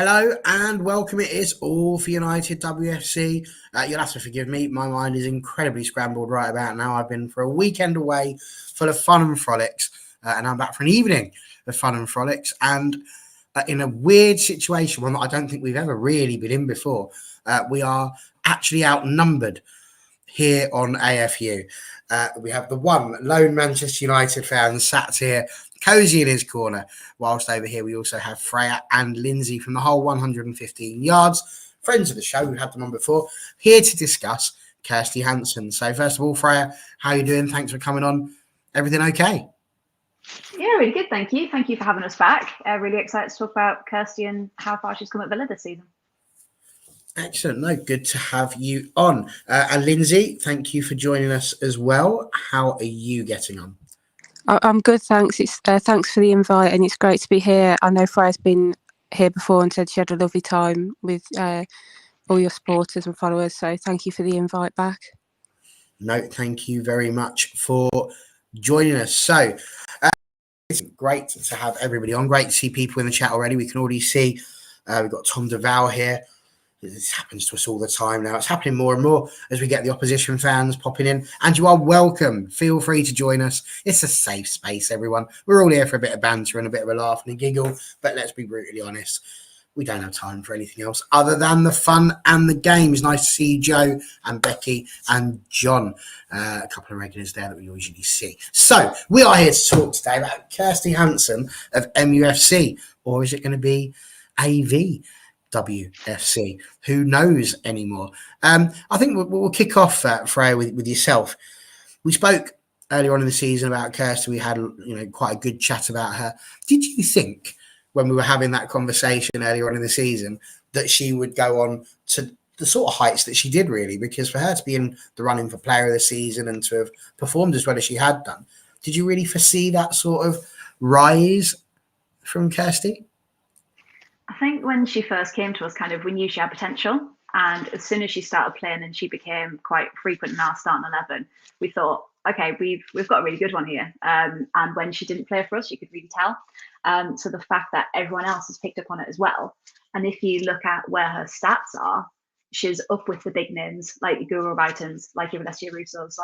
Hello and welcome. It is All for United WFC. You'll have to forgive me. My mind is incredibly scrambled right about now. I've been for a weekend away full of fun and frolics, and I'm back for an evening of fun and frolics. And in a weird situation, one that I don't think we've ever really been in before, we are actually outnumbered here on AFU. We have the one lone Manchester United fan sat here, cozy in his corner, whilst over here we also have Freya and Lyndsey from the whole 115 yards, friends of the show, we've had them on before, here to discuss Kirsty Hanson. So first of all, Freya, how are you doing? Thanks for coming on. Everything okay? Yeah, really good, thank you. Thank you for having us back. Really excited to talk about Kirsty and how far she's come at Villa this season. Excellent. No, good to have you on. And Lyndsey, thank you for joining us as well. How are you getting on? I'm good, thanks. Thanks for the invite, and it's great to be here. I know Freya's been here before and said she had a lovely time with all your supporters and followers, so thank you for the invite back. No, thank you very much for joining us. So, it's great to have everybody on. Great to see people in the chat already. We can already see we've got Tom DeVal here. This happens to us all the time now. It's happening more and more as we get the opposition fans popping in. And you are welcome. Feel free to join us. It's a safe space, everyone. We're all here for a bit of banter and a bit of a laugh and a giggle. But let's be brutally honest. We don't have time for anything else other than the fun and the games. Nice to see Joe and Becky and John. A couple of regulars there that we usually see. So we are here to talk today about Kirsty Hanson of MUFC. Or is it going to be AV? WFC, who knows anymore? I think we'll kick off, Freya, with yourself. We spoke earlier on in the season about Kirsty. We had quite a good chat about her. Did you think when we were having that conversation earlier on in the season that she would go on to the sort of heights that she did, really? Because for her to be in the running for player of the season and to have performed as well as she had done, did you really foresee that sort of rise from Kirsty? I think when she first came to us, we knew she had potential. And as soon as she started playing and she became quite frequent in our starting 11, we thought, okay, we've got a really good one here. And when she didn't play for us, you could really tell. So the fact that everyone else has picked up on it as well. And if you look at where her stats are, she's up with the big names like your Guru Vitans, like your Alessia Russo's,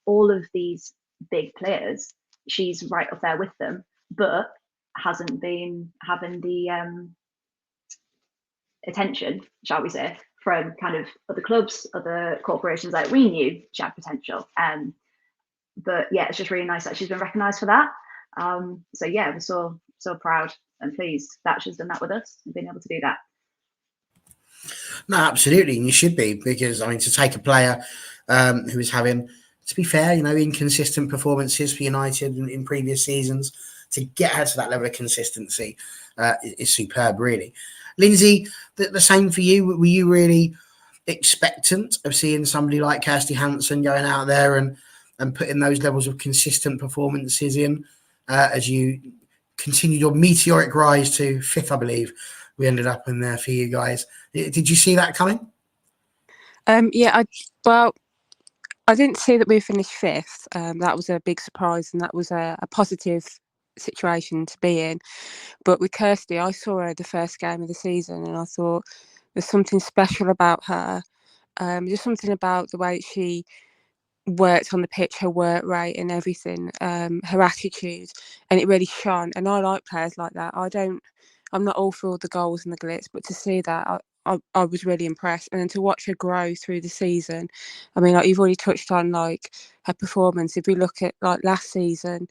all of these big players, she's right up there with them. But hasn't been having the attention, shall we say, from kind of other clubs, other corporations. Like, we knew she had potential, but yeah, it's just really nice that she's been recognised for that. So yeah, we're so proud and pleased that she's done that with us and been able to do that. No, absolutely, and you should be, because to take a player who is having, to be fair, inconsistent performances for United in previous seasons, to get her to that level of consistency is superb, really. Lyndsey, the same for you. Were you really expectant of seeing somebody like Kirsty Hanson going out there and putting those levels of consistent performances in as you continued your meteoric rise to fifth, I believe we ended up in there for you guys? Did you see that coming? Yeah, I didn't see that we finished fifth. That was a big surprise, and that was a positive situation to be in. But with Kirsty, I saw her the first game of the season and I thought there's something special about her. Just something about the way she worked on the pitch, her work rate and everything, her attitude, and it really shone. And I like players like that. I'm not all for all the goals and the glitz, but to see that, I was really impressed. And then to watch her grow through the season, you've already touched on her performance. If we look at last season,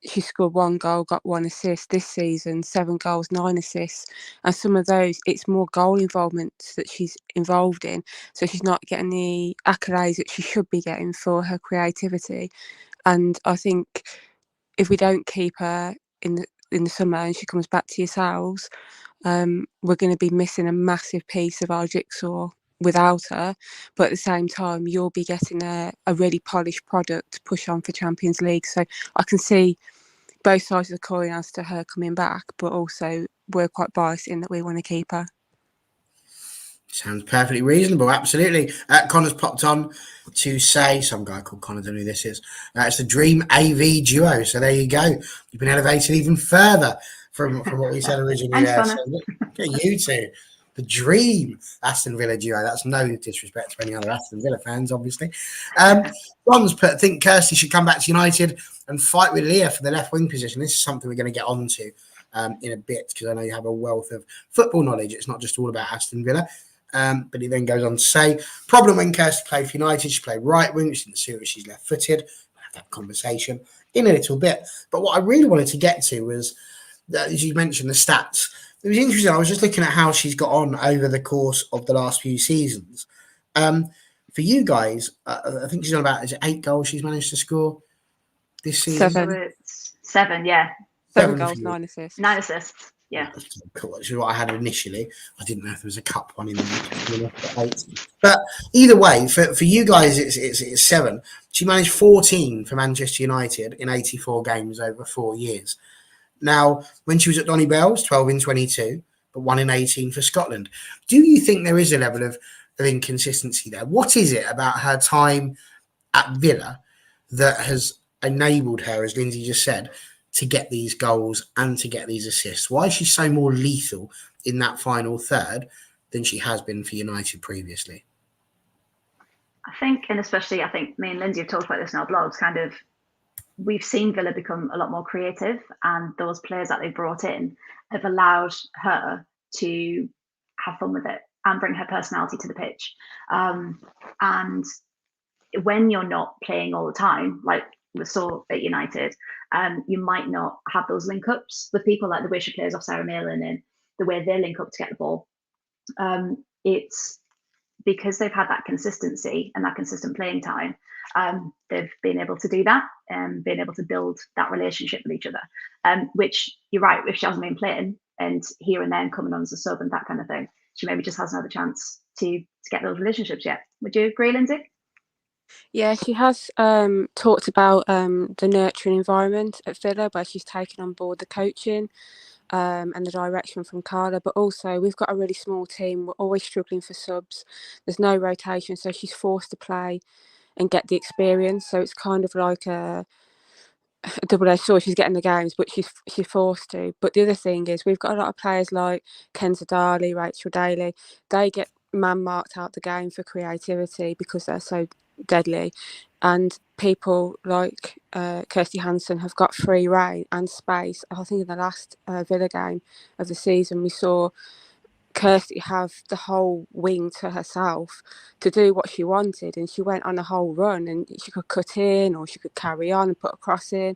she scored 1 goal, got 1 assist. This season, 7 goals, 9 assists. And some of those, it's more goal involvement that she's involved in. So she's not getting the accolades that she should be getting for her creativity. And I think if we don't keep her in the summer and she comes back to yourselves, we're going to be missing a massive piece of our jigsaw without her. But at the same time, you'll be getting a really polished product to push on for Champions League. So I can see both sides of the coin as to her coming back, but also we're quite biased in that we want to keep her. Sounds perfectly reasonable, absolutely. Connor's popped on to say, some guy called Connor, don't know who this is. It's the Dream AV duo, so there you go. You've been elevated even further from what we said originally Thanks, there. Connor. So look at you two. The dream Aston Villa duo. That's no disrespect to any other Aston Villa fans, obviously. Ron's put, I think Kirsty should come back to United and fight with Leah for the left wing position. This is something we're going to get onto in a bit, because I know you have a wealth of football knowledge. It's not just all about Aston Villa. But he then goes on to say, problem when Kirsty played for United, she played right wing, which didn't suit her, she's left footed. We'll have that conversation in a little bit. But what I really wanted to get to was, as you mentioned, the stats. It was interesting. I was just looking at how she's got on over the course of the last few seasons. For you guys, I think she's on about, is it 8 goals she's managed to score this season? 7. So it's 7, yeah. 7 7 goals, for you. 9 assists. 9 assists, yeah. Cool. Which is what I had initially. I didn't know if there was a cup one in there. But either way, for you guys, it's 7. She managed 14 for Manchester United in 84 games over 4 years. Now, when she was at Donny Bell's, 12 in 22, but 1 in 18 for Scotland. Do you think there is a level of inconsistency there? What is it about her time at Villa that has enabled her, as Lindsay just said, to get these goals and to get these assists? Why is she so more lethal in that final third than she has been for United previously? I think, and especially I think me and Lindsay have talked about this in our blogs, kind of, we've seen Villa become a lot more creative, and those players that they brought in have allowed her to have fun with it and bring her personality to the pitch. And when you're not playing all the time, like we saw at United, you might not have those link ups with people, like the way she plays off Sarah Malin and the way they link up to get the ball. It's because they've had that consistency and that consistent playing time. They've been able to do that and been able to build that relationship with each other. Which, you're right, if she hasn't been playing and here and then coming on as a sub and that kind of thing, she maybe just hasn't had a chance to get those relationships yet. Would you agree, Lindsay? Yeah, she has talked about the nurturing environment at Villa, where she's taken on board the coaching and the direction from Carla. But also, we've got a really small team. We're always struggling for subs. There's no rotation, so she's forced to play and get the experience. So it's kind of like a double-edged sword. She's getting the games, but she's forced to. But the other thing is, we've got a lot of players like Kenza Darley, Rachel Daly. They get man-marked out the game for creativity because they're so deadly, and people like Kirsty Hanson have got free rein and space. I think in the last Villa game of the season, we saw Kirsty have the whole wing to herself to do what she wanted, and she went on a whole run, and she could cut in or she could carry on and put a cross in,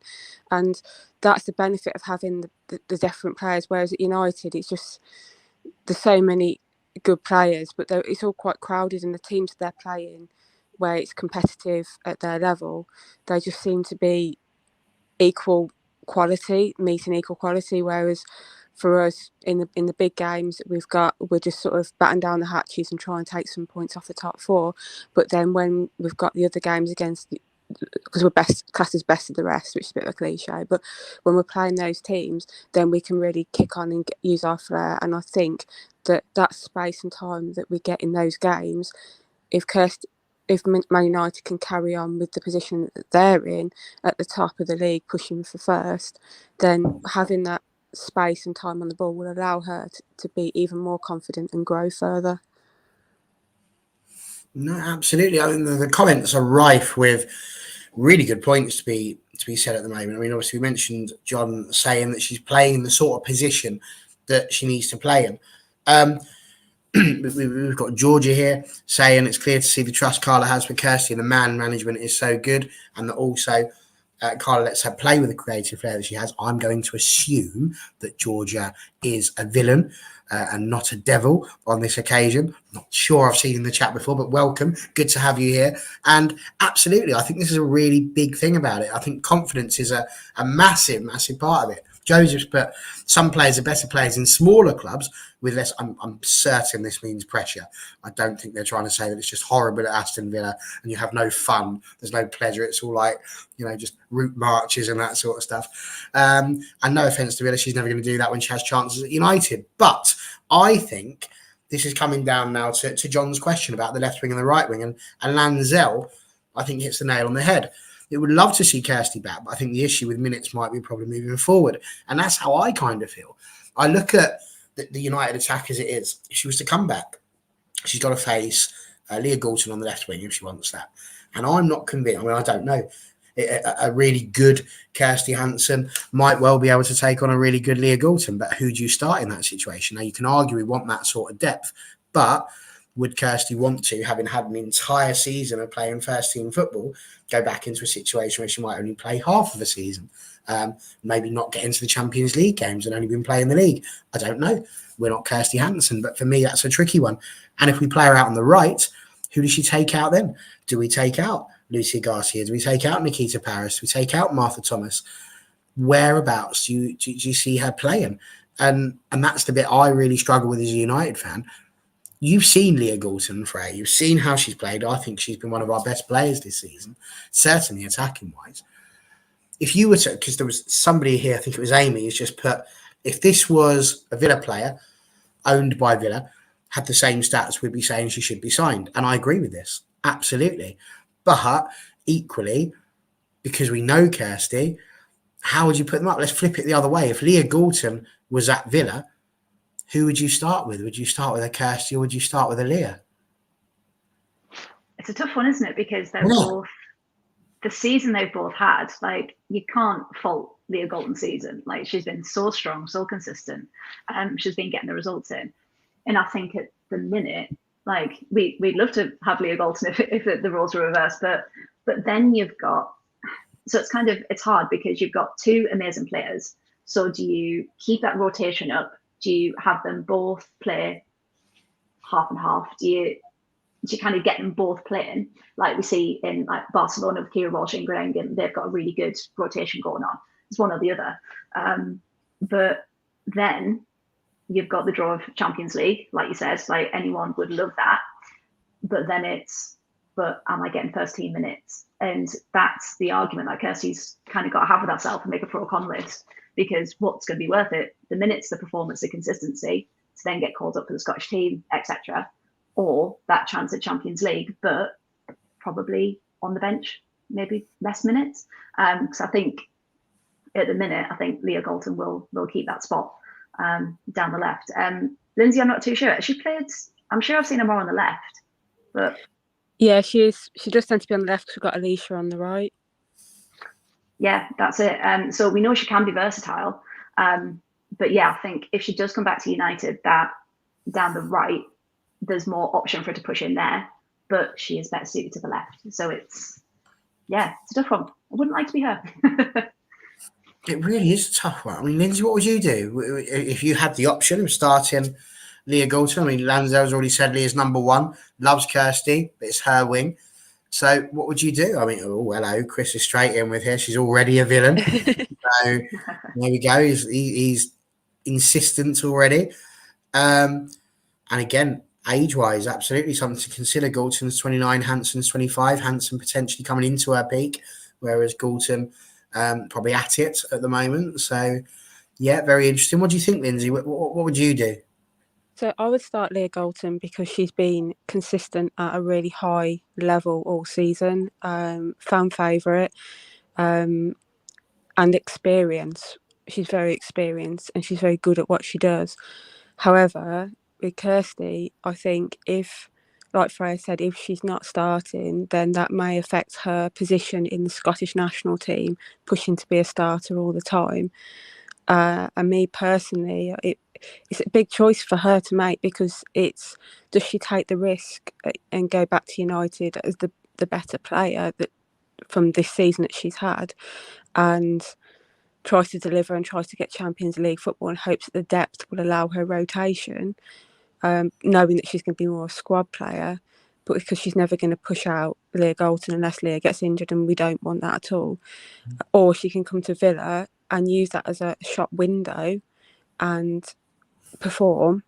and that's the benefit of having the different players. Whereas at United, it's just, there's so many good players, but it's all quite crowded, and the teams they're playing, where it's competitive at their level, they just seem to be equal quality, meeting equal quality. Whereas for us in the big games, we're just sort of batten down the hatches and try and take some points off the top 4. But then when we've got the other games against, because we're classed as best of the rest, which is a bit of a cliche, but when we're playing those teams, then we can really kick on and use our flair. And I think that space and time that we get in those games, if Man United can carry on with the position that they're in at the top of the league, pushing for first, then having that space and time on the ball will allow her to be even more confident and grow further. No, absolutely. I mean, the comments are rife with really good points to be said at the moment. I mean, obviously, we mentioned John saying that she's playing in the sort of position that she needs to play in. We've got Georgia here saying it's clear to see the trust Carla has for Kirsty, and the man management is so good, and that also Carla lets her play with the creative flair that she has. I'm going to assume that Georgia is a villain and not a devil on this occasion. Not sure I've seen in the chat before, but welcome. Good to have you here. And absolutely, I think this is a really big thing about it. I think confidence is a massive, massive part of it. Joseph's put, some players are better players in smaller clubs with less. I'm certain this means pressure. I don't think they're trying to say that it's just horrible at Aston Villa and you have no fun. There's no pleasure. It's all like, just route marches and that sort of stuff. And no offense to Villa, she's never going to do that when she has chances at United. But I think this is coming down now to John's question about the left wing and the right wing. And Lanzell, I think, hits the nail on the head. It would love to see Kirsty back, but I think the issue with minutes might be a problem moving forward. And that's how I kind of feel. I look at the United attack as it is. If she was to come back, she's got to face Leah Galton on the left wing if she wants that. And I'm not convinced. I mean, I don't know. A really good Kirsty Hanson might well be able to take on a really good Leah Galton, but who do you start in that situation? Now, you can argue we want that sort of depth, but would Kirsty want to, having had an entire season of playing first team football, go back into a situation where she might only play half of a season? Maybe not get into the Champions League games and only been playing the league. I don't know. We're not Kirsty Hanson, but for me, that's a tricky one. And if we play her out on the right, who does she take out then? Do we take out Lucia Garcia? Do we take out Nikita Paris? Do we take out Martha Thomas? Whereabouts do you see her playing? And that's the bit I really struggle with as a United fan. You've seen Leah Galton, Freya. You've seen how she's played. I think she's been one of our best players this season, certainly attacking-wise. If you were to, because there was somebody here, I think it was Amy, who's just put, if this was a Villa player owned by Villa, had the same stats, we'd be saying she should be signed. And I agree with this. Absolutely. But equally, because we know Kirsty, how would you put them up? Let's flip it the other way. If Leah Galton was at Villa, who would you start with? Would you start with a Kirsty or would you start with a Leah? It's a tough one, isn't it? Because they're both, the season they've both had, like, you can't fault Leah Galton's season. Like, she's been so strong, so consistent. She's been getting the results in. And I think at the minute, like, we'd love to have Leah Galton if the roles were reversed, but then you've got, so it's hard because you've got two amazing players. So do you keep that rotation up? Do you have them both play half and half? Do you kind of get them both playing like we see in like Barcelona with Kira Walsh and Ingrid Engen? They've got a really good rotation going on. It's one or the other. But then you've got the draw of Champions League, like you said, like anyone would love that. But then but am I getting first team minutes? And that's the argument that Kirsty's kind of got to have with herself and make a pro con list, because what's going to be worth it? The minutes, the performance, the consistency to then get called up for the Scottish team, etc., or that chance at Champions League, but probably on the bench, maybe less minutes. Because I think at the minute, I think Leah Galton will keep that spot down the left. Lyndsey, I'm not too sure. She played. I'm sure I've seen her more on the left, but yeah, she does tend to be on the left because we've got Alicia on the right. Yeah, that's it. So we know she can be versatile. But yeah, I think if she does come back to United, that down the right, there's more option for her to push in there, but she is better suited to the left. So it's a tough one. I wouldn't like to be her. It really is a tough one. I mean, Lyndsey, what would you do if you had the option of starting Leah Galton? I mean, Lanzel's already said Leah's number one, loves Kirsty, but it's her wing. So what would you do? I mean, oh, hello, Chris is straight in with here. She's already a villain. So there we go. He's insistent already. And again, age-wise, absolutely something to consider. Galton's 29, Hanson's 25. Hanson potentially coming into her peak, whereas Galton probably at it at the moment. So, yeah, very interesting. What do you think, Lyndsey? What would you do? So I would start Leah Galton because she's been consistent at a really high level all season, fan favourite, and experience. She's very experienced and she's very good at what she does. However, with Kirsty, I think if, like Freya said, if she's not starting, then that may affect her position in the Scottish national team, pushing to be a starter all the time. And me personally, it's a big choice for her to make, because it's, does she take the risk and go back to United as the better player that from this season that she's had, and tries to deliver and tries to get Champions League football and hopes that the depth will allow her rotation, knowing that she's going to be more a squad player, but because she's never going to push out Leah Galton unless Leah gets injured, and we don't want that at all. Or she can come to Villa and use that as a shop window and perform,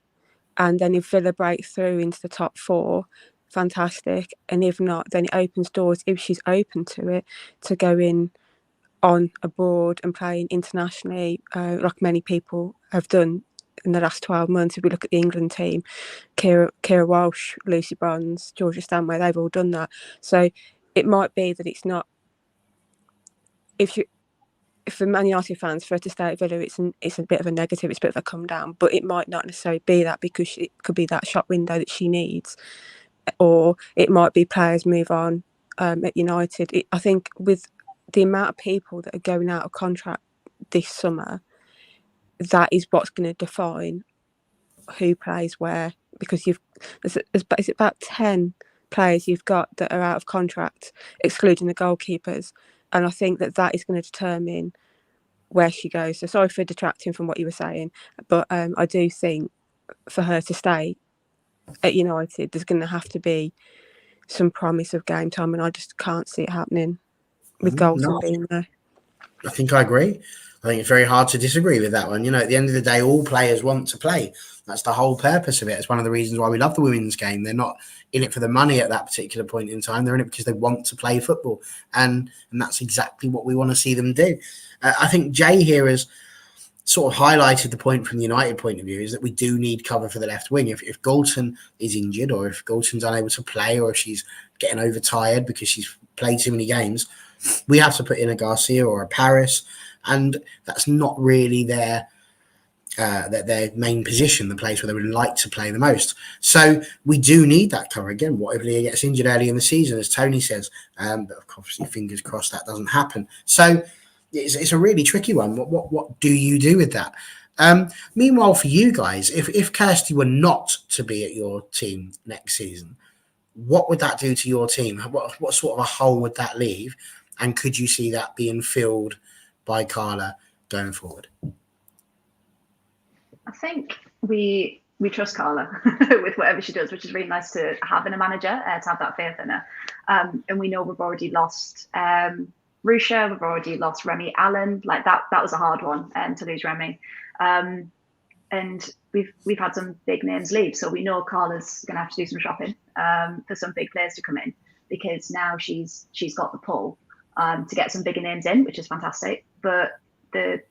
and then if Villa break through into the top four, fantastic, and if not, then it opens doors, if she's open to it, to go in on abroad and playing internationally, like many people have done in the last 12 months. If we look at the England team, Kira Walsh, Lucy Bronze, Georgia Stanway, they've all done that. So it might be that it's not for Man United fans, for her to stay at Villa, it's a bit of a negative, it's a bit of a come down, but it might not necessarily be that, because it could be that shop window that she needs, or it might be players move on at United. I think with the amount of people that are going out of contract this summer, that is what's going to define who plays where, because it's about 10 players you've got that are out of contract, excluding the goalkeepers, and I think that is going to determine where she goes. So sorry for detracting from what you were saying, but I do think for her to stay at United, there's going to have to be some promise of game time, and I just can't see it happening with Golden being there. I think I agree. I think it's very hard to disagree with that one. At the end of the day, all players want to play. That's the whole purpose of it. It's one of the reasons why we love the women's game. They're not in it for the money at that particular point in time. They're in it because they want to play football. And that's exactly what we want to see them do. I think Jay here has sort of highlighted the point from the United point of view, is that we do need cover for the left wing. If Galton is injured, or if Galton's unable to play, or if she's getting overtired because she's played too many games, we have to put in a Garcia or a Paris, and that's not really their main position, the place where they would like to play the most. So we do need that cover. Again, what if Leah gets injured early in the season, as Tony says? But obviously, fingers crossed that doesn't happen. So it's a really tricky one. What do you do with that? Meanwhile, for you guys, if Kirsty were not to be at your team next season, what would that do to your team? What sort of a hole would that leave? And could you see that being filled by Carla going forward? I think we trust Carla with whatever she does, which is really nice to have in a manager, to have that faith in her. And we know we've already lost Rusha, we've already lost Remy Allen. Like that was a hard one to lose Remy. And we've had some big names leave, so we know Carla's going to have to do some shopping for some big players to come in, because now she's got the pull to get some bigger names in, which is fantastic. But the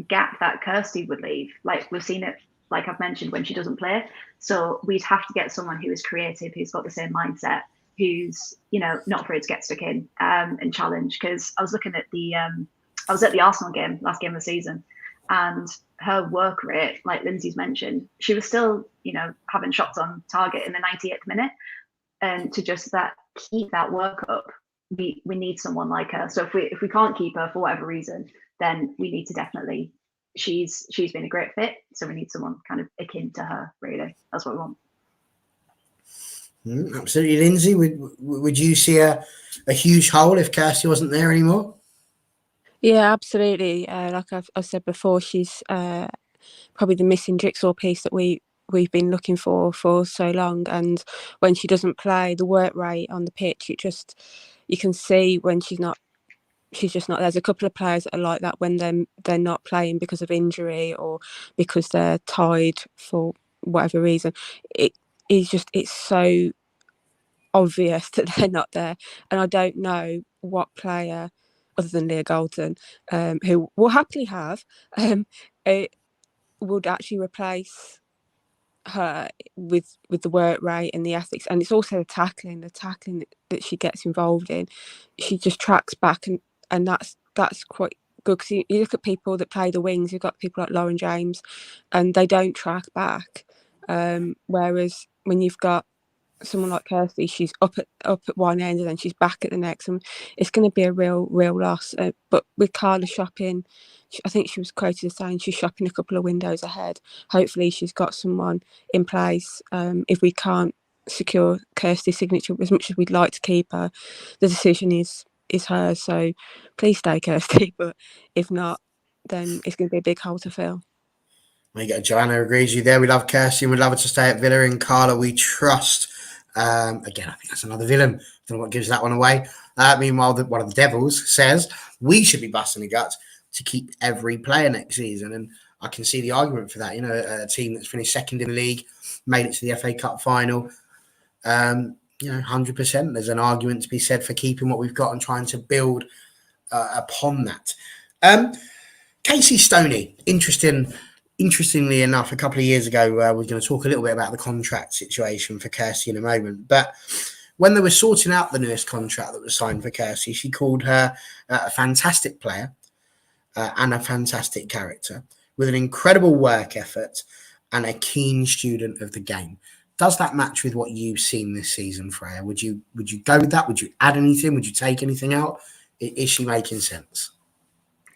gap that Kirsty would leave, like we've seen it, like I've mentioned, when she doesn't play. So we'd have to get someone who is creative, who's got the same mindset, who's not afraid to get stuck in and challenge. Because I was looking at I was at the Arsenal game, last game of the season, and her work rate, like Lindsay's mentioned, she was still having shots on target in the 98th minute. And to just keep that work up, we need someone like her. So if we can't keep her for whatever reason, then we need to definitely. She's been a great fit, so we need someone kind of akin to her. Really, that's what we want. Absolutely, Lindsay. Would you see a huge hole if Kirsty wasn't there anymore? Yeah, absolutely. Like I've said before, she's probably the missing jigsaw piece that we've been looking for so long. And when she doesn't play, the work rate on the pitch, you can see when she's just not. There's a couple of players that are like that when they're not playing because of injury or because they're tied for whatever reason. It's so obvious that they're not there, and I don't know what player other than Leah Galton, who will happily have, it would actually replace her with the work rate and the ethics. And it's also the tackling that she gets involved in. She just tracks back, and that's quite good, because you look at people that play the wings, you've got people like Lauren James, and they don't track back, whereas when you've got someone like Kirsty, she's up at one end and then she's back at the next, and it's going to be a real loss. But with Carla shopping, I think she was quoted as saying she's shopping a couple of windows ahead. Hopefully she's got someone in place. If we can't secure Kirsty's signature, as much as we'd like to keep her, the decision is hers. So please stay, Kirsty, but if not, then it's going to be a big hole to fill. There you go. Joanna agrees with you there. We love Kirsty and we'd love her to stay at Villa, and Carla we trust. Again, I think that's another villain. I don't know what gives that one away. Meanwhile, one of the Devils says we should be busting the guts to keep every player next season, and I can see the argument for that. A team that's finished second in the league, made it to the FA Cup final. 100%. There's an argument to be said for keeping what we've got and trying to build upon that. Casey Stoney, interestingly enough, a couple of years ago, we're going to talk a little bit about the contract situation for Kirsty in a moment. But when they were sorting out the newest contract that was signed for Kirsty, she called her a fantastic player and a fantastic character with an incredible work effort and a keen student of the game. Does that match with what you've seen this season, Freya? Would you go with that? Would you add anything? Would you take anything out? Is she making sense?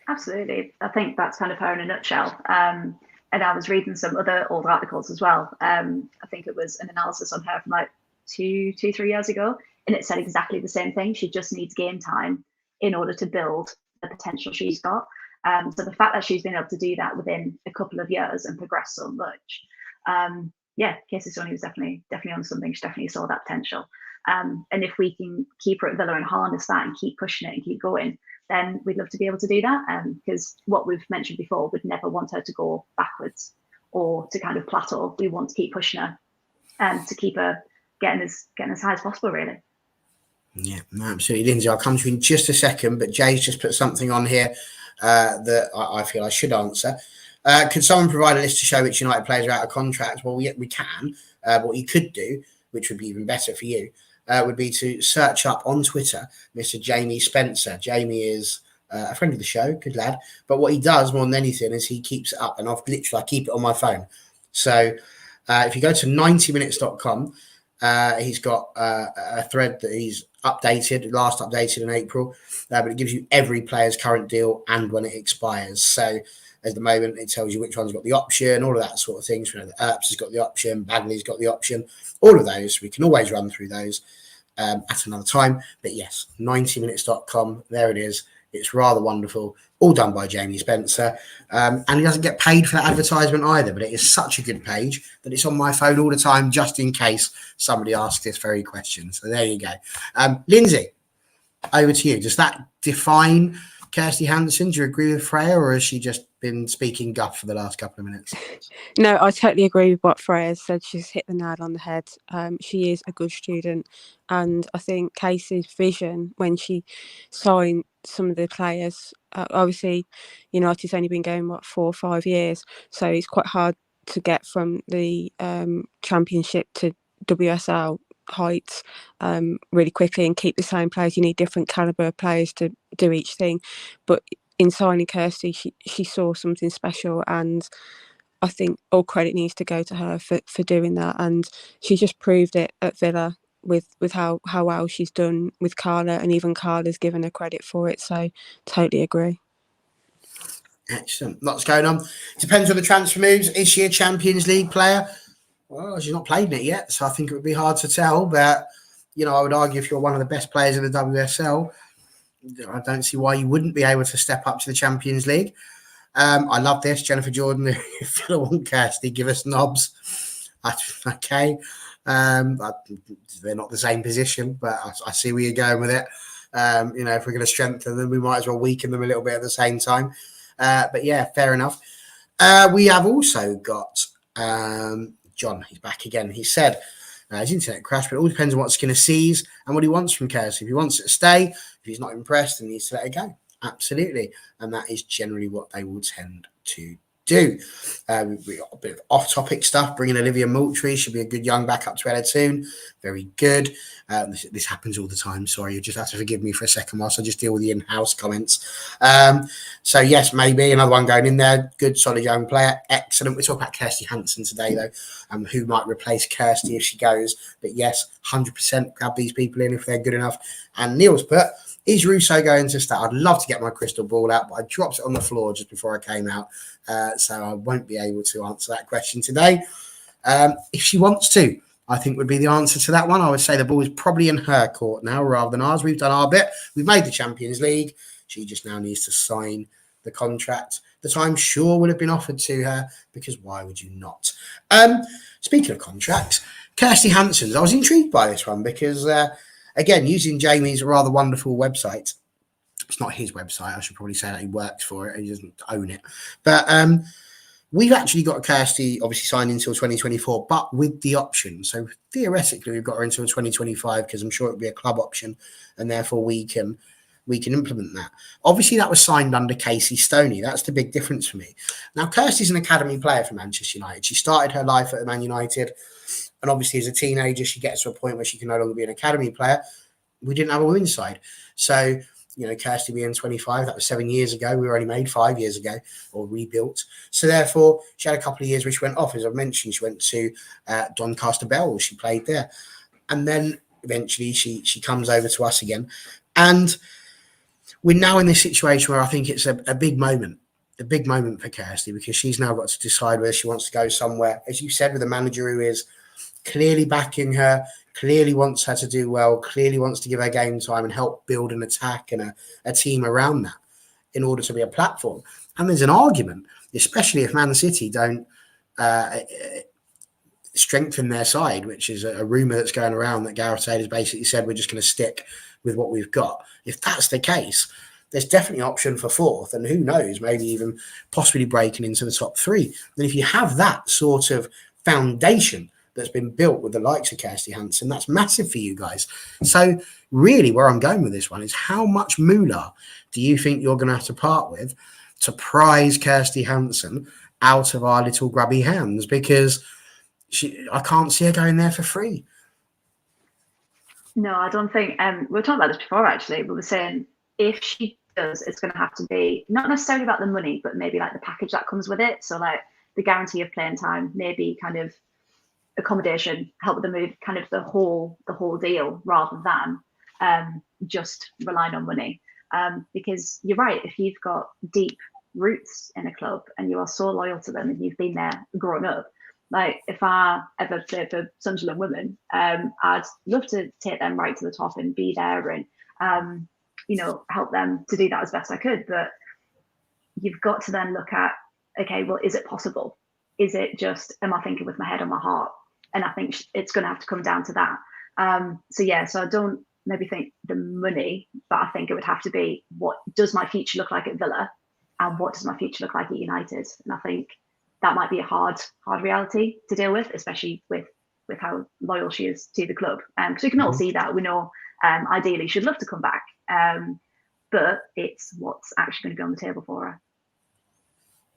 Absolutely. I think that's kind of her in a nutshell. And I was reading some other old articles as well. I think it was an analysis on her from like 3 years ago, and it said exactly the same thing. She just needs game time in order to build the potential she's got. So the fact that she's been able to do that within a couple of years and progress so much, Kirsty Stoney was definitely on something. She definitely saw that potential. And if we can keep her at Villa and harness that and keep pushing it and keep going, then we'd love to be able to do that. Because what we've mentioned before, we'd never want her to go backwards or to kind of plateau. We want to keep pushing her and to keep her getting as high as possible, really. Yeah, absolutely. Lyndsey, I'll come to you in just a second, but Jay's just put something on here that I feel I should answer. Could someone provide a list to show which United players are out of contract? Well, we can. What you could do, which would be even better for you, would be to search up on Twitter Mr. Jamie Spencer. Jamie is a friend of the show, good lad. But what he does more than anything is he keeps it up, and I keep it on my phone. So if you go to 90minutes.com, he's got a thread that he's last updated in April, but it gives you every player's current deal and when it expires. So at the moment, it tells you which one's got the option, all of that sort of things. You know, the Earps has got the option, Bagley's got the option, all of those. We can always run through those at another time. But yes, 90minutes.com, there it is. It's rather wonderful, all done by Jamie Spencer. And he doesn't get paid for that advertisement either, but it is such a good page that it's on my phone all the time, just in case somebody asks this very question. So there you go. Lyndsey, over to you. Does that define Kirsty Hanson? Do you agree with Freya, or has she just been speaking guff for the last couple of minutes? No, I totally agree with what Freya said. She's hit the nail on the head. She is a good student, and I think Casey's vision when she signed some of the players, obviously United's only been going 4 or 5 years, so it's quite hard to get from the Championship to WSL heights really quickly and keep the same players. You need different caliber of players to do each thing, but in signing Kirsty, she saw something special, and I think all credit needs to go to her for doing that. And she just proved it at Villa with how well she's done with Carla, and even Carla's given her credit for it. So totally agree. Excellent. Lots going on. Depends on the transfer moves. Is she a Champions League player? Well, she's not played in it yet, so I think it would be hard to tell. But, I would argue if you're one of the best players in the WSL, I don't see why you wouldn't be able to step up to the Champions League. I love this. Jennifer Jordan, if you want Kirsty, give us knobs. Okay. They're not the same position, but I see where you're going with it. If we're going to strengthen them, we might as well weaken them a little bit at the same time. But yeah, fair enough. We have also got John. He's back again. He said his internet crashed, but it all depends on what Skinner sees and what he wants from Kirsty. If he wants it to stay, if he's not impressed, then he needs to let it go. Absolutely. And that is generally what they will tend to do. We got a bit of off-topic stuff. Bringing Olivia Moultrie, should be a good young backup to Ella Toon. Very good. This happens all the time. Sorry, you just have to forgive me for a second whilst I just deal with the in-house comments. So yes, maybe another one going in there. Good, solid young player. Excellent. We're talking about Kirsty Hanson today, though, who might replace Kirsty if she goes. But yes, 100% grab these people in if they're good enough. And Neil's put, is Russo going to start? I'd love to get my crystal ball out, but I dropped it on the floor just before I came out. So I won't be able to answer that question today. If she wants to, I think would be the answer to that one. I would say the ball is probably in her court now rather than ours. We've done our bit. We've made the Champions League. She just now needs to sign the contract that I'm sure would have been offered to her, because why would you not? Speaking of contracts, Kirsty Hanson's, I was intrigued by this one because, again, using Jamie's rather wonderful website. It's not his website. I should probably say that he works for it. He doesn't own it. But we've actually got Kirsty obviously signed until 2024, but with the option. So theoretically, we've got her until 2025 because I'm sure it'll be a club option, and therefore we can implement that. Obviously, that was signed under Casey Stoney. That's the big difference for me. Now, Kirsty's an academy player for Manchester United. She started her life at Man United. And obviously, as a teenager, she gets to a point where she can no longer be an academy player. We didn't have a women's side. So, Kirsty being 25, that was 7 years ago. We were only made 5 years ago, or rebuilt. So therefore, she had a couple of years where she went off. As I've mentioned, she went to Doncaster Bell. She played there. And then eventually she comes over to us again. And we're now in this situation where I think it's a big moment for Kirsty, because she's now got to decide whether she wants to go somewhere, as you said, with a manager who is clearly backing her, clearly wants her to do well, clearly wants to give her game time and help build an attack and a team around that in order to be a platform. And there's an argument, especially if Man City don't strengthen their side, which is a rumour that's going around that Gareth Taylor's basically said we're just going to stick with what we've got. If that's the case, there's definitely an option for fourth, and who knows, maybe even possibly breaking into the top three. Then if you have that sort of foundation that's been built with the likes of Kirsty Hanson, that's massive for you guys. So really where I'm going with this one is, how much moolah do you think you're going to have to part with to prize Kirsty Hanson out of our little grubby hands? Because I can't see her going there for free. No, I don't think. We were talking about this before, actually. We were saying if she does, it's going to have to be not necessarily about the money, but maybe like the package that comes with it. So like the guarantee of playing time, maybe kind of accommodation, help with the move, kind of the whole deal, rather than just relying on money. Because you're right, if you've got deep roots in a club and you are so loyal to them and you've been there growing up, like if I ever played for Sunderland women, I'd love to take them right to the top and be there and help them to do that as best I could. But you've got to then look at, okay, well, is it possible? Is it just, am I thinking with my head or my heart? And I think it's going to have to come down to that. So I don't maybe think the money, but I think it would have to be, what does my future look like at Villa, and what does my future look like at United? And I think that might be a hard reality to deal with, especially with how loyal she is to the club. Because we can all see that. We know ideally she'd love to come back, but it's what's actually going to be on the table for her.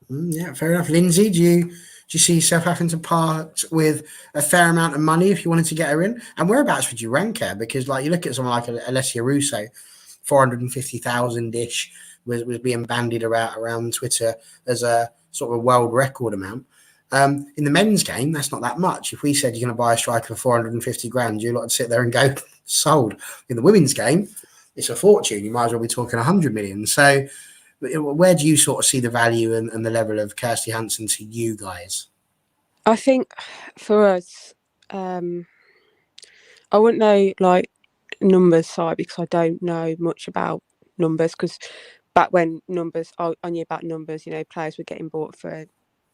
Yeah, fair enough. Lyndsey, do you see yourself having to part with a fair amount of money if you wanted to get her in? And whereabouts would you rank her? Because like you look at someone like Alessia Russo, 450,000-ish was being bandied around Twitter as a sort of a world record amount. In the men's game, that's not that much. If we said you're going to buy a striker for 450 grand, you'd like to sit there and go, sold. In the women's game, it's a fortune. You might as well be talking 100 million. So where do you sort of see the value and the level of Kirsty Hanson to you guys? I think for us, I wouldn't know like numbers side, because I don't know much about numbers, because back when I knew about numbers, players were getting bought for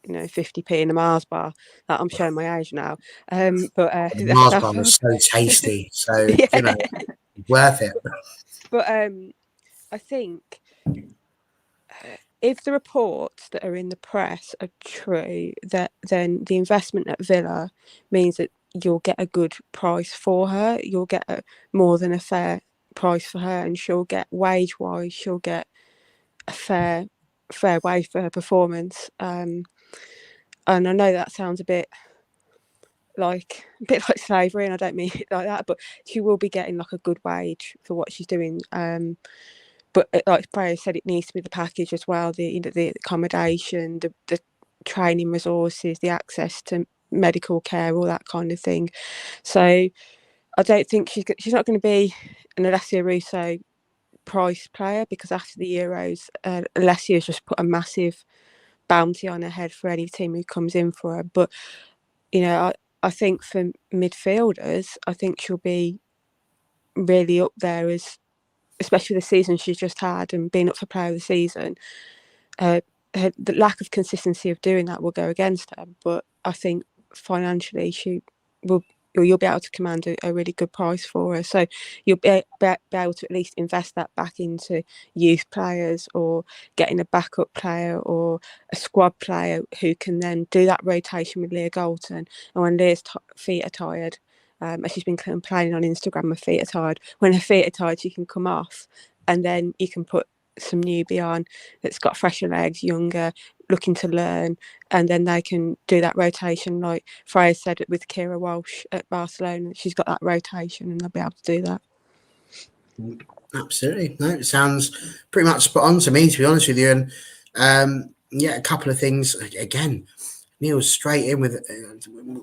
50p in a Mars bar. I'm showing my age now. But the Mars bar was so tasty, so yeah. Worth it. But I think if the reports that are in the press are true, then the investment at Villa means that you'll get a good price for her. You'll get more than a fair price for her, and she'll get wage-wise, she'll get a fair wage for her performance. And I know that sounds a bit like slavery, and I don't mean it like that, but she will be getting like a good wage for what she's doing. But like Freya said, it needs to be the package as well, the accommodation, the training resources, the access to medical care, all that kind of thing. So I don't think she's not going to be an Alessia Russo price player, because after the Euros, Alessia's just put a massive bounty on her head for any team who comes in for her. But I think for midfielders, I think she'll be really up there, as especially the season she's just had and being up for player of the season. The lack of consistency of doing that will go against her, but I think financially you'll be able to command a really good price for her. So you'll be able to at least invest that back into youth players, or getting a backup player or a squad player who can then do that rotation with Leah Galton. And when Leah's feet are tired, as she's been complaining on Instagram, her feet are tired. When her feet are tired, she can come off, and then you can put some newbie on that's got fresher legs, younger, looking to learn, and then they can do that rotation like Freya said with Kira Walsh at Barcelona. She's got that rotation and they'll be able to do that. Absolutely. No, it sounds pretty much spot on to me, to be honest with you. And a couple of things. Again, Neil's straight in with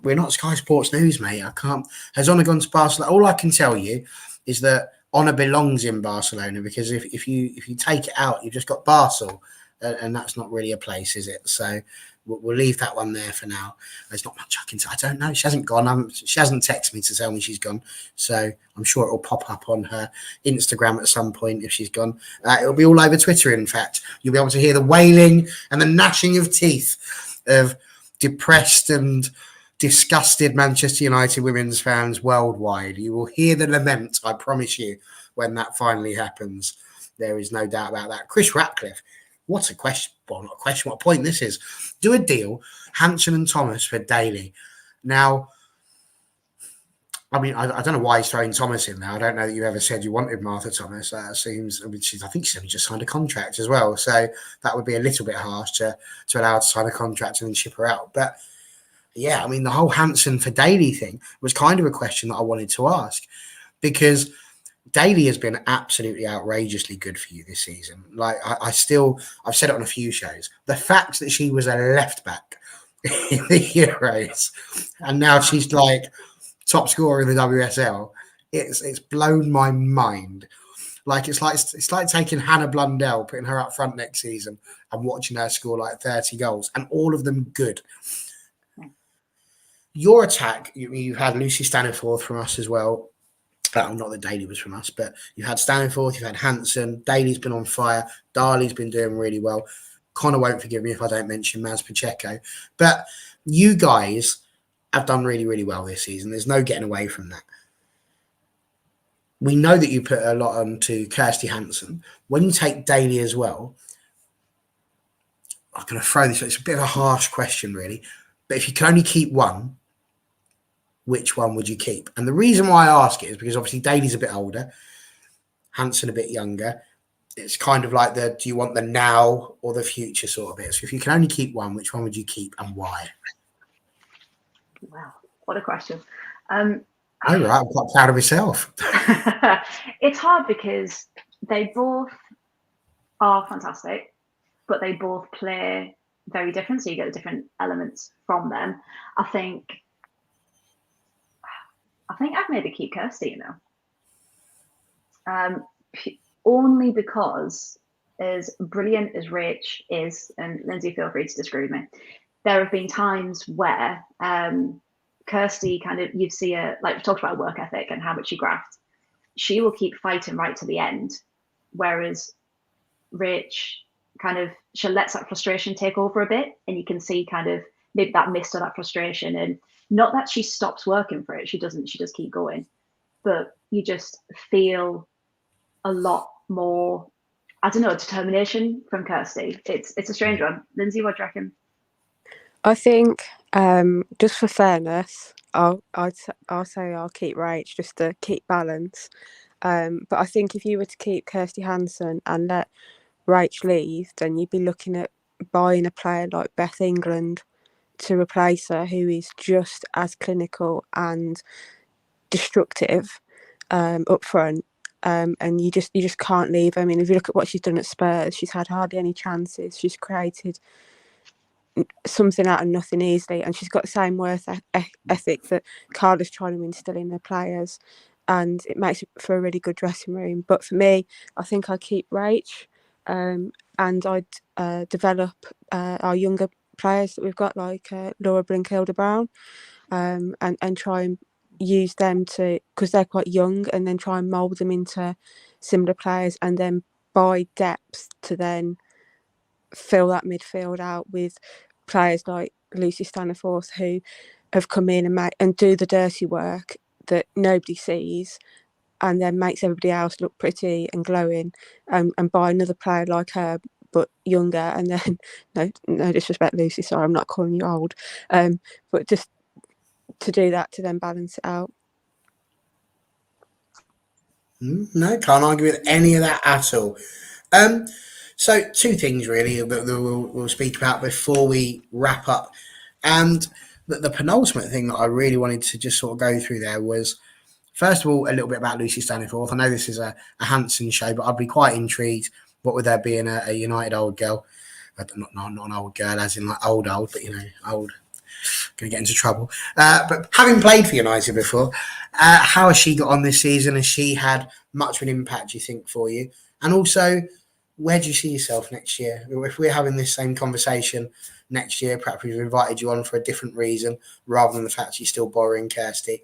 we're not Sky Sports News, mate. I can't. Has Honor gone to Barcelona? All I can tell you is that Honor belongs in Barcelona, because if you take it out, you've just got Barcel, and that's not really a place, is it? So we'll leave that one there for now. There's not much I can say. I don't know. She hasn't gone. She hasn't texted me to tell me she's gone. So I'm sure it will pop up on her Instagram at some point if she's gone. It'll be all over Twitter, in fact. You'll be able to hear the wailing and the gnashing of teeth of depressed and disgusted Manchester United women's fans worldwide. You will hear the lament, I promise you, when that finally happens. There is no doubt about that. Chris Ratcliffe, what a question. Well, not a question, what a point this is. Do a deal, Hanson and Thomas for Daly. Now, I mean, I don't know why he's throwing Thomas in there. I don't know that you ever said you wanted Martha Thomas. I think she's only just signed a contract as well. So that would be a little bit harsh to allow her to sign a contract and then ship her out. But yeah, I mean, the whole Hanson for Daly thing was kind of a question that I wanted to ask, because Daly has been absolutely outrageously good for you this season. Like, I've said it on a few shows. The fact that she was a left back in the Euros and now she's like top scorer in the WSL, it's blown my mind. Like, it's like taking Hannah Blundell, putting her up front next season and watching her score like 30 goals, and all of them good. Your attack, you had Lucy Staniforth from us as well. Not that Daly was from us, but you had Staniforth, you've had Hanson, Daly's been on fire, Darley's been doing really well. Connor won't forgive me if I don't mention Maz Pacheco. But you guys have done really, really well this season. There's no getting away from that. We know that you put a lot onto Kirsty Hanson. When you take Daly as well, I'm going to throw this. It's a bit of a harsh question, really. But if you can only keep one, which one would you keep? And the reason why I ask it is because obviously Daly's a bit older, Hanson a bit younger. It's kind of like do you want the now or the future sort of bit? So if you can only keep one, which one would you keep and why? Wow, what a question. I'm quite proud of myself. It's hard because they both are fantastic, but they both play very different, so you get the different elements from them. I think I'd maybe keep Kirsty, only because as brilliant as Rach is, and Lindsay, feel free to disagree with me, there have been times where Kirsty kind of, you see her, like we talked about work ethic and how much she grafts. She will keep fighting right to the end, whereas Rach kind of, she lets that frustration take over a bit, and you can see kind of maybe that mist of that frustration. And not that she stops working for it, she doesn't, she does keep going, but you just feel a lot more, I don't know, determination from Kirsty. It's a strange one. Lindsay, what do you reckon? I think just for fairness, I'll say I'll keep Rach just to keep balance. But I think if you were to keep Kirsty Hanson and let Rach leave, then you'd be looking at buying a player like Beth England to replace her, who is just as clinical and destructive up front. And you just can't leave. I mean, if you look at what she's done at Spurs, she's had hardly any chances. She's created something out of nothing easily, and she's got the same worth ethic that Carla's trying to instill in her players, and it makes it for a really good dressing room. But for me, I think I'd keep Rach, and I'd develop our younger players that we've got, like Laura Blinkilda Brown, and try and use them to, because they're quite young, and then try and mould them into similar players, and then buy depth to then fill that midfield out with players like Lucy Staniforth, who have come in and do the dirty work that nobody sees, and then makes everybody else look pretty and glowing, and buy another player like her but younger, and then no disrespect, Lucy, sorry, I'm not calling you old, but just to do that, to then balance it out. No, can't argue with any of that at all. So two things really that we'll speak about before we wrap up. And the penultimate thing that I really wanted to just sort of go through there was, first of all, a little bit about Lucy Staniforth. I know this is a Hanson show, but I'd be quite intrigued, what with her being a United old girl. Not an old girl as in like old, but old. Going to get into trouble. But having played for United before, how has she got on this season? Has she had much of an impact, do you think, for you? And also, where do you see yourself next year? If we're having this same conversation next year, perhaps we've invited you on for a different reason rather than the fact you're still borrowing Kirsty.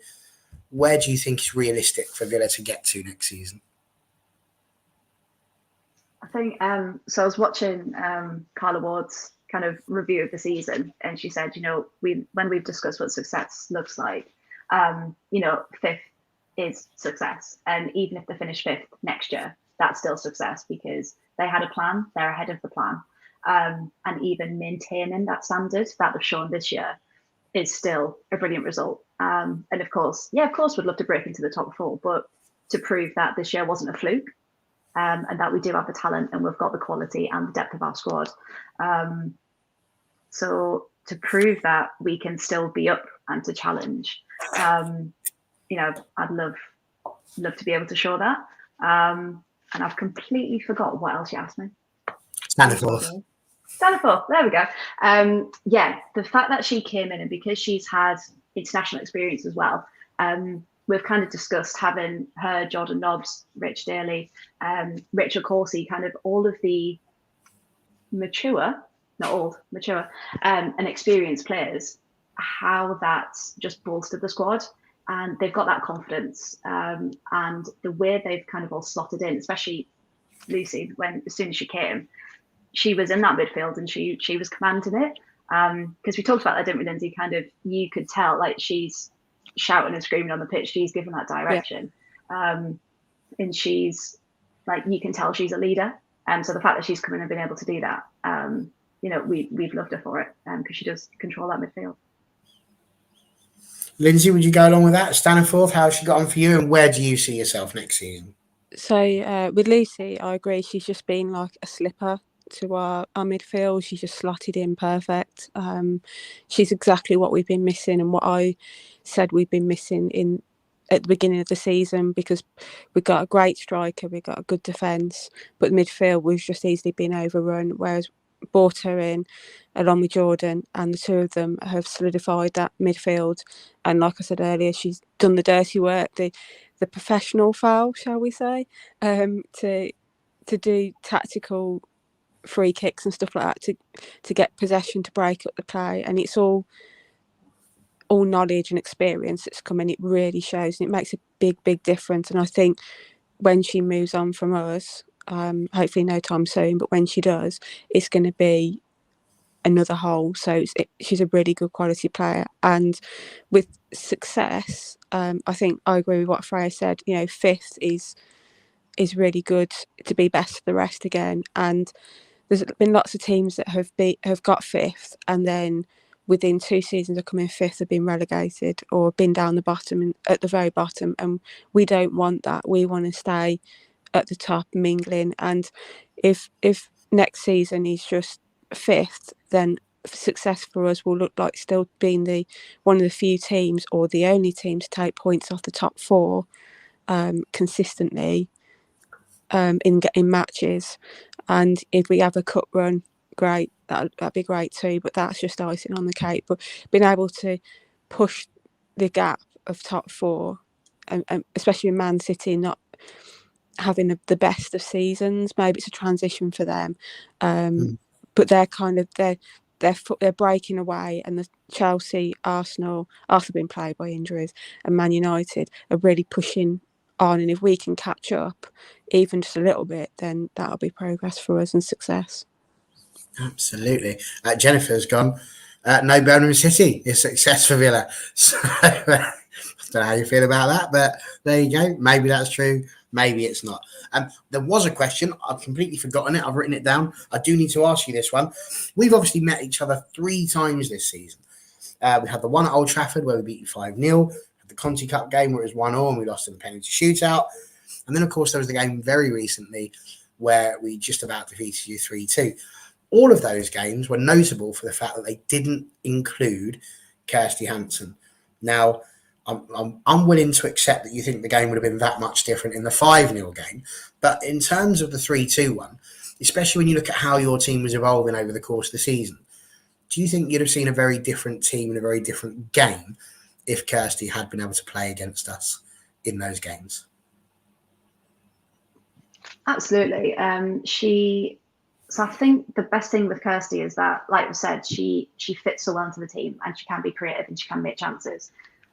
Where do you think is realistic for Villa to get to next season? I think so. I was watching Carla Ward's kind of review of the season, and she said, when we've discussed what success looks like, fifth is success, and even if they finish fifth next year, that's still success because they had a plan, they're ahead of the plan, and even maintaining that standard that they've shown this year is still a brilliant result. And of course, we'd love to break into the top four, but to prove that this year wasn't a fluke. And that we do have the talent and we've got the quality and the depth of our squad. So to prove that we can still be up and to challenge, I'd love to be able to show that. And I've completely forgot what else you asked me. Staniforth, there we go. The fact that she came in, and because she's had international experience as well, we've kind of discussed having her, Jordan Nobbs, Rich Daly, Richard Corsi, kind of all of the mature and experienced players, how that's just bolstered the squad. And they've got that confidence. And the way they've kind of all slotted in, especially Lucy, as soon as she came, she was in that midfield and she was commanding it. Because we talked about that, didn't we, Lyndsey? Kind of, you could tell, like, she's shouting and screaming on the pitch, she's given that direction. And she's like, you can tell she's a leader. So the fact that she's come in and been able to do that, we've loved her for it, because she does control that midfield. Lyndsey, would you go along with that? Staniforth, how has she got on for you, and where do you see yourself next season? So with Lucy, I agree. She's just been like a slipper to our midfield. She's just slotted in perfect. She's exactly what we've been missing, and what I said we've been missing at the beginning of the season, because we've got a great striker, we've got a good defence, but midfield we've just easily been overrun, whereas brought her in along with Jordan, and the two of them have solidified that midfield. And like I said earlier, she's done the dirty work, the professional foul, shall we say, to do tactical free kicks and stuff like that, to get possession, to break up the play. And it's all knowledge and experience that's come in. It really shows, and it makes a big difference. And I think when she moves on from us, hopefully no time soon, but when she does, it's going to be another hole. So she's a really good quality player. And with success, I think I agree with what Freya said. Fifth is really good, to be best of the rest again. And there's been lots of teams that have got fifth, and then within 2 seasons of coming fifth have been relegated or been down the bottom and at the very bottom. And we don't want that. We want to stay at the top, mingling. And if next season is just fifth, then success for us will look like still being one of the few teams, or the only team, to take points off the top 4 consistently in matches. And if we have a cup run, great, that'd be great too, but that's just icing on the cake. But being able to push the gap of top 4, and especially with Man City not having the best of seasons, maybe it's a transition for them, but they're breaking away. And the Chelsea, Arsenal been plagued by injuries, and Man United are really pushing on. And if we can catch up even just a little bit, then that'll be progress for us and success. Absolutely. Jennifer's gone. No Birmingham City is success for Villa. So I don't know how you feel about that, but there you go. Maybe that's true. Maybe it's not. There was a question. I've completely forgotten it. I've written it down. I do need to ask you this one. We've obviously met each other 3 times this season. We had the one at Old Trafford where we beat you 5-0. The Conti Cup game where it was 1-1 and we lost in the penalty shootout. And then, of course, there was the game very recently where we just about defeated you 3-2. All of those games were notable for the fact that they didn't include Kirsty Hanson. Now, I'm unwilling to accept that you think the game would have been that much different in the 5-0 game, but in terms of the 3-2 one, especially when you look at how your team was evolving over the course of the season, do you think you'd have seen a very different team in a very different game if Kirsty had been able to play against us in those games? Absolutely. So I think the best thing with Kirsty is that, like I said, she fits so well into the team and she can be creative and she can make chances.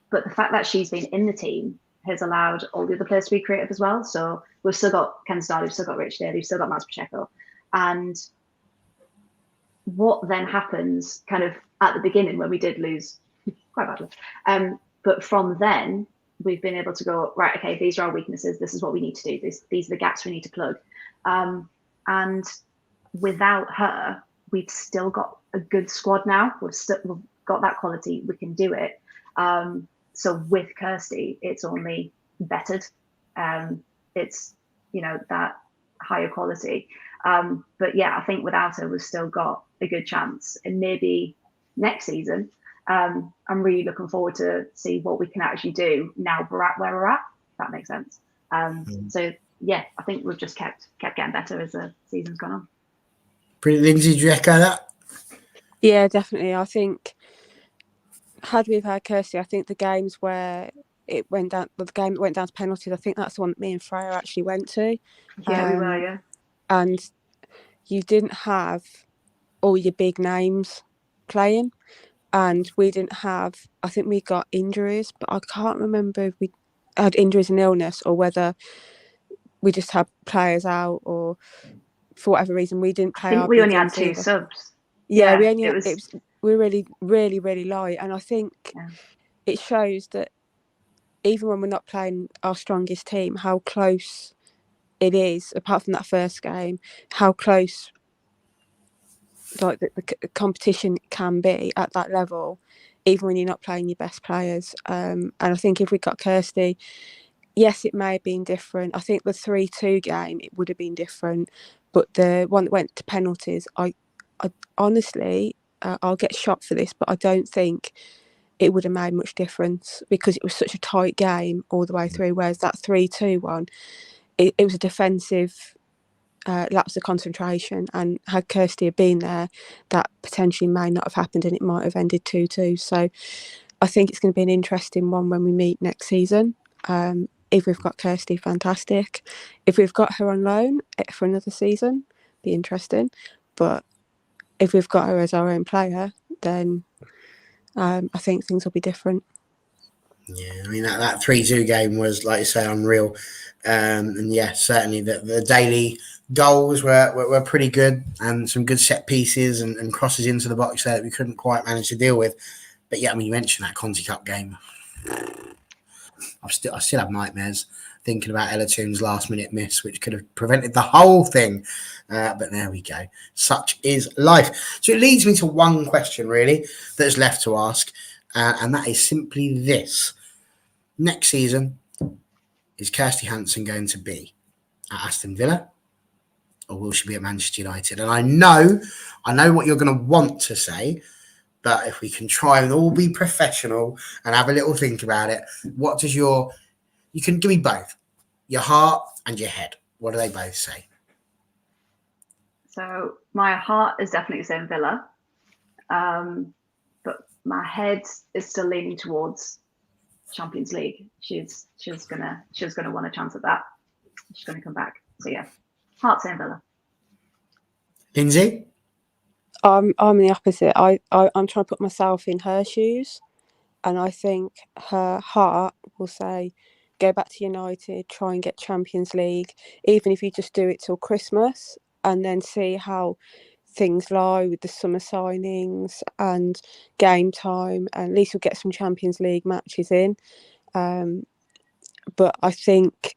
But the fact that she's been in the team has allowed all the other players to be creative as well. So we've still got Ken Starr, we've still got Rich Daly, we've still got Max Pacheco. And what then happens kind of at the beginning when we did lose quite badly. But from then, we've been able to go, right, okay, these are our weaknesses. This is what we need to do. These are the gaps we need to plug. And without her, we've still got a good squad now. We've got that quality. We can do it. So with Kirsty, it's only bettered. It's, that higher quality. But yeah, I think without her, we've still got a good chance. And maybe next season, I'm really looking forward to see what we can actually do now we're at where we're at. If that makes sense. So yeah, I think we've just kept getting better as the season's gone on. Brilliant. Lyndsey, do you echo that? Yeah, definitely. I think had we had Kirsty, I think the games where it went down, the game that went down to penalties, I think that's the one that me and Freya actually went to. Yeah, we were, yeah. And you didn't have all your big names playing, and we didn't have, I think we got injuries, but I can't remember if we had injuries and illness or whether we just had players out or for whatever reason we didn't play. I think our we big only had games 2 either. subs. Yeah, we only we were really, really, really light, and I think it shows that even when we're not playing our strongest team, how close it is. Apart from that first game, how close like the competition can be at that level, even when you're not playing your best players. And I think if we got Kirsty, yes, it may have been different. I think the 3-2 game, it would have been different, but the one that went to penalties, I honestly, I'll get shot for this, but I don't think it would have made much difference because it was such a tight game all the way through, whereas that 3-2 one, it was a defensive lapse of concentration, and had Kirsty been there, that potentially may not have happened and it might have ended 2-2. So I think it's going to be an interesting one when we meet next season. If we've got Kirsty, fantastic. If we've got her on loan for another season, be interesting. But if we've got her as our own player, then I think things will be different. Yeah, I mean that 3-2 game was, like you say, unreal. And yeah, certainly the daily goals were pretty good, and some good set pieces and crosses into the box there that we couldn't quite manage to deal with. But yeah, I mean, you mentioned that Conti Cup game. I still have nightmares thinking about Ella Tomb's last minute miss, which could have prevented the whole thing. But there we go. Such is life. So it leads me to one question really that's left to ask, and that is simply this: next season, is Kirsty Hanson going to be at Aston Villa, or will she be at Manchester United? And I know what you're going to want to say, but if we can try and all be professional and have a little think about it, what does you can give me both, your heart and your head. What do they both say? So my heart is definitely saying Villa, but my head is still leaning towards Champions League. She's gonna want a chance at that. She's gonna come back. So yeah, heart saying Villa. Lyndsey? I'm the opposite. I'm trying to put myself in her shoes, and I think her heart will say, go back to United, try and get Champions League, even if you just do it till Christmas, and then see how things lie with the summer signings and game time, and at least we'll get some Champions League matches in. But I think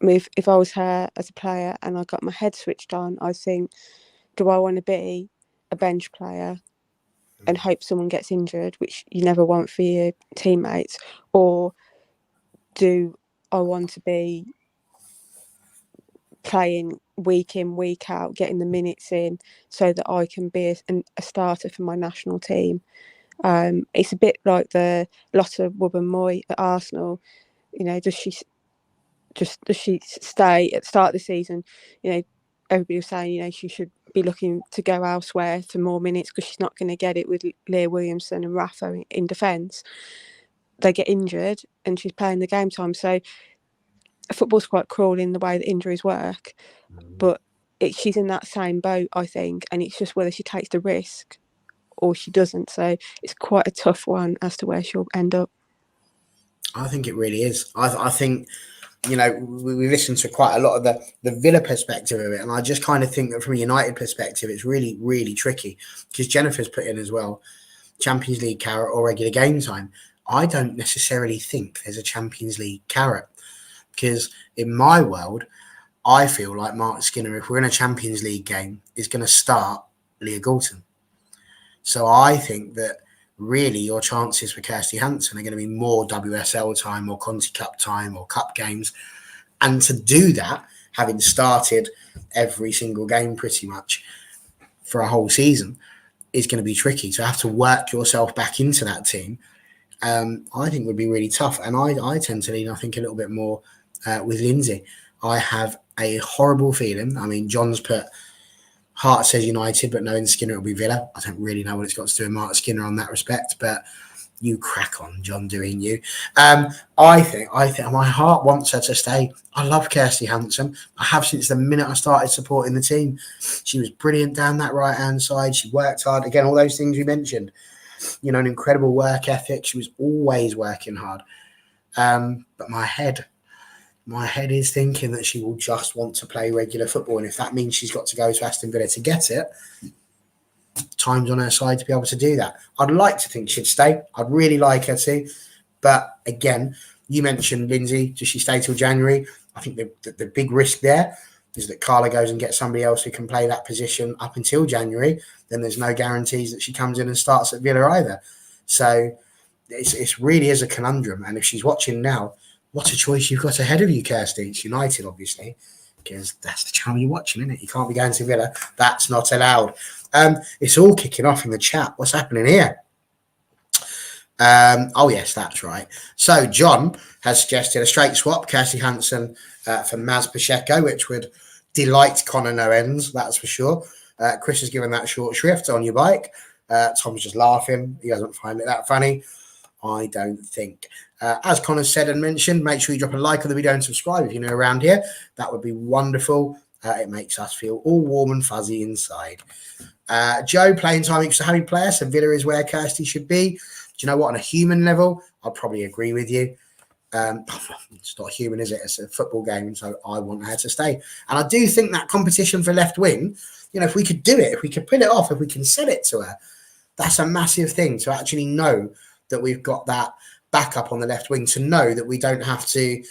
if I was her as a player and I got my head switched on, I think, do I want to be a bench player and hope someone gets injured, which you never want for your teammates, or do I want to be playing week in, week out, getting the minutes in so that I can be a starter for my national team. It's a bit like the Lotte Wubben-Moy at Arsenal. Does she stay at the start of the season? Everybody was saying, she should be looking to go elsewhere for more minutes because she's not going to get it with Leah Williamson and Rafa in defence. They get injured and she's playing the game time. So football's quite cruel in the way that injuries work. But she's in that same boat, I think, and it's just whether she takes the risk or she doesn't. So it's quite a tough one as to where she'll end up. I think it really is. I think, we listened to quite a lot of the Villa perspective of it, and I just kind of think that from a United perspective, it's really, really tricky because Jennifer's put in as well, Champions League carrot or regular game time. I don't necessarily think there's a Champions League carrot because in my world, I feel like Mark Skinner, if we're in a Champions League game, is going to start Leah Galton. So I think that really your chances for Kirsty Hanson are going to be more WSL time or Conti Cup time or cup games. And to do that, having started every single game pretty much for a whole season, is going to be tricky. To have to work yourself back into that team, I think would be really tough. And I tend to lean, I think, a little bit more with Lyndsey. I have a horrible feeling. I mean, John's put heart says United, but knowing Skinner it'll be Villa. I don't really know what it's got to do with Mark Skinner on that respect, but you crack on, John, doing you. I think my heart wants her to stay. I love Kirsty Hanson. I have since the minute I started supporting the team. She was brilliant down that right-hand side. She worked hard. Again, all those things you mentioned. An incredible work ethic. She was always working hard. But my head is thinking that she will just want to play regular football. And if that means she's got to go to Aston Villa to get it, time's on her side to be able to do that. I'd like to think she'd stay. I'd really like her to. But again, you mentioned Lyndsey. Does she stay till January? I think the big risk there is that Carla goes and gets somebody else who can play that position up until January. Then there's no guarantees that she comes in and starts at Villa either. So it's really is a conundrum. And if she's watching now, what a choice you've got ahead of you, Kirsty. It's United, obviously, because that's the channel you're watching, isn't it? You can't be going to Villa. That's not allowed. It's all kicking off in the chat. What's happening here? Oh, yes, that's right. So John has suggested a straight swap, Kirsty Hanson for Maz Pacheco, which would delight Connor no ends, that's for sure. Chris has given that short shrift on your bike. Tom's just laughing. He doesn't find it that funny. I don't think. As Connor said and mentioned, make sure you drop a like on the video and subscribe if you're new around here. That would be wonderful. It makes us feel all warm and fuzzy inside. Joe, playing time equals a happy player, so Villa is where Kirsty should be. Do you know what? On a human level, I'd probably agree with you. It's not human, is it? It's a football game, so I want her to stay. And I do think that competition for left wing, if we could do it, if we could pull it off, if we can sell it to her, that's a massive thing to actually know that we've got that backup on the left wing, to know that we don't have to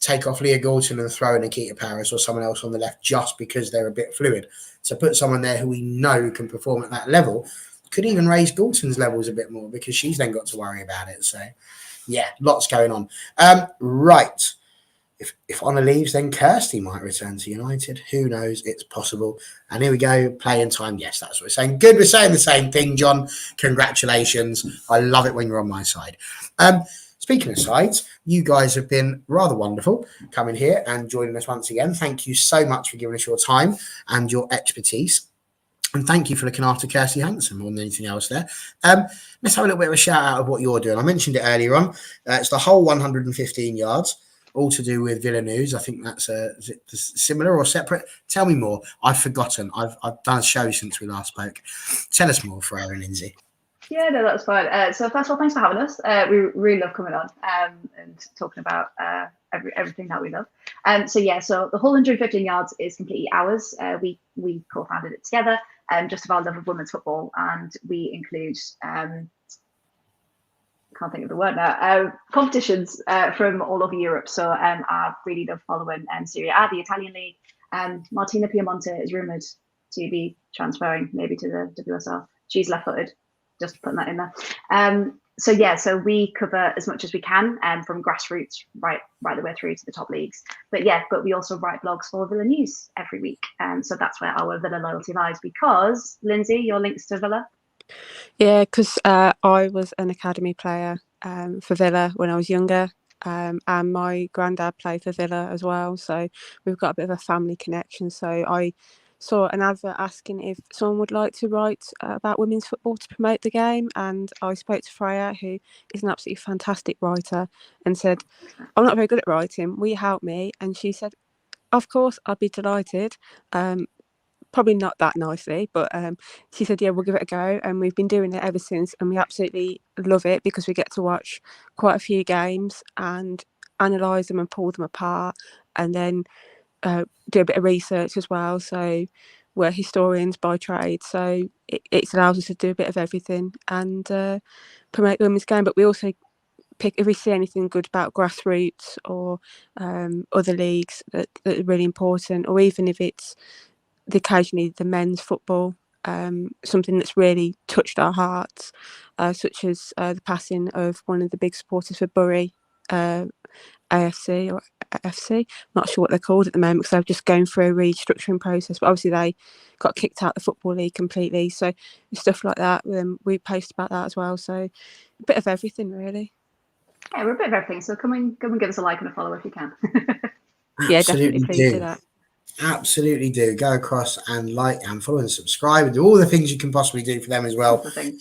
take off Leah Galton and throw in Nikita Paris or someone else on the left just because they're a bit fluid. To put someone there who we know can perform at that level could even raise Galton's levels a bit more because she's then got to worry about it. So, yeah, lots going on. Right. If Honor leaves, then Kirsty might return to United. Who knows? It's possible. And here we go. Playing time. Yes, that's what we're saying. Good. We're saying the same thing, John. Congratulations. I love it when you're on my side. Speaking of sides, you guys have been rather wonderful coming here and joining us once again. Thank you so much for giving us your time and your expertise. And thank you for looking after Kirsty Hanson more than anything else there. Let's have a little bit of a shout out of what you're doing. I mentioned it earlier on. It's the whole 115 yards, all to do with Villa News. I think that's is it similar or separate? Tell me more. I've forgotten. I've done a show since we last spoke. Tell us more, Freya Lyndsey. Yeah, no, that's fine. So first of all, thanks for having us. We really love coming on and talking about everything that we love. So the whole 115 yards is completely ours. We co-founded it together, just of our love of women's football, and we include can't think of the word now. Competitions from all over Europe. So I really love following Serie A, the Italian league. Martina Piemonte is rumoured to be transferring maybe to the WSL. She's left-footed. Just putting that in there. So we cover as much as we can, from grassroots right the way through to the top leagues. But we also write blogs for Villa News every week. So that's where our Villa loyalty lies. Because Lyndsey, your links to Villa. Yeah, because I was an academy player for Villa when I was younger, and my granddad played for Villa as well. So we've got a bit of a family connection. So I saw an advert asking if someone would like to write about women's football to promote the game, and I spoke to Freya, who is an absolutely fantastic writer, and said, "I'm not very good at writing. Will you help me?" And she said, "Of course, I'd be delighted." Probably not that nicely, but she said, "Yeah, we'll give it a go," and we've been doing it ever since, and we absolutely love it because we get to watch quite a few games and analyse them and pull them apart, and then do a bit of research as well. So we're historians by trade, so it allows us to do a bit of everything and promote the women's game. But we also pick, if we see anything good about grassroots or other leagues that are really important, or even if it's occasionally the men's football, something that's really touched our hearts, such as the passing of one of the big supporters for Bury, AFC or FC, not sure what they're called at the moment because they're just going through a restructuring process, but obviously they got kicked out of the Football League completely. So stuff like that, we post about that as well. So a bit of everything, really. Yeah, we're a bit of everything. So come and give us a like and a follow if you can. Yeah, definitely, please do that. Absolutely do. Go across and like and follow and subscribe and do all the things you can possibly do for them as well. We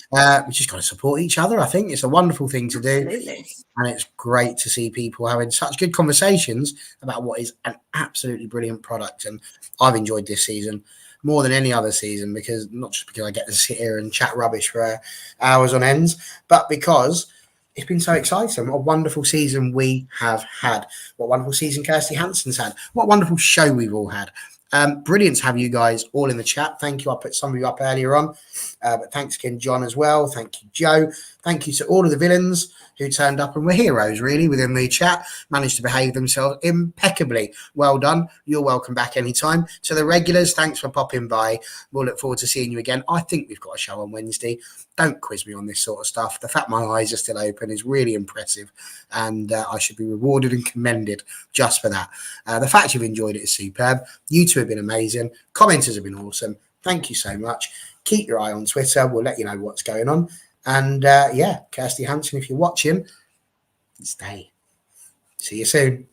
just got to support each other. I think it's a wonderful thing to do. Absolutely. And it's great to see people having such good conversations about what is an absolutely brilliant product. And I've enjoyed this season more than any other season, because not just because I get to sit here and chat rubbish for hours on ends, but because it's been so exciting. What a wonderful season we have had. What a wonderful season Kirsty Hanson's had. What a wonderful show we've all had. Brilliant to have you guys all in the chat. Thank you. I put some of you up earlier on. But thanks again, John, as well. Thank you, Joe. Thank you to all of the villains who turned up and were heroes, really, within the chat. Managed to behave themselves impeccably. Well done. You're welcome back anytime. To the regulars, thanks for popping by. We'll look forward to seeing you again. I think we've got a show on Wednesday. Don't quiz me on this sort of stuff. The fact my eyes are still open is really impressive, and I should be rewarded and commended just for that. The fact you've enjoyed it is superb. You two have been amazing. Commenters have been awesome. Thank you so much. Keep your eye on Twitter. We'll let you know what's going on. And Kirsty Hanson, if you're watching, stay. See you soon.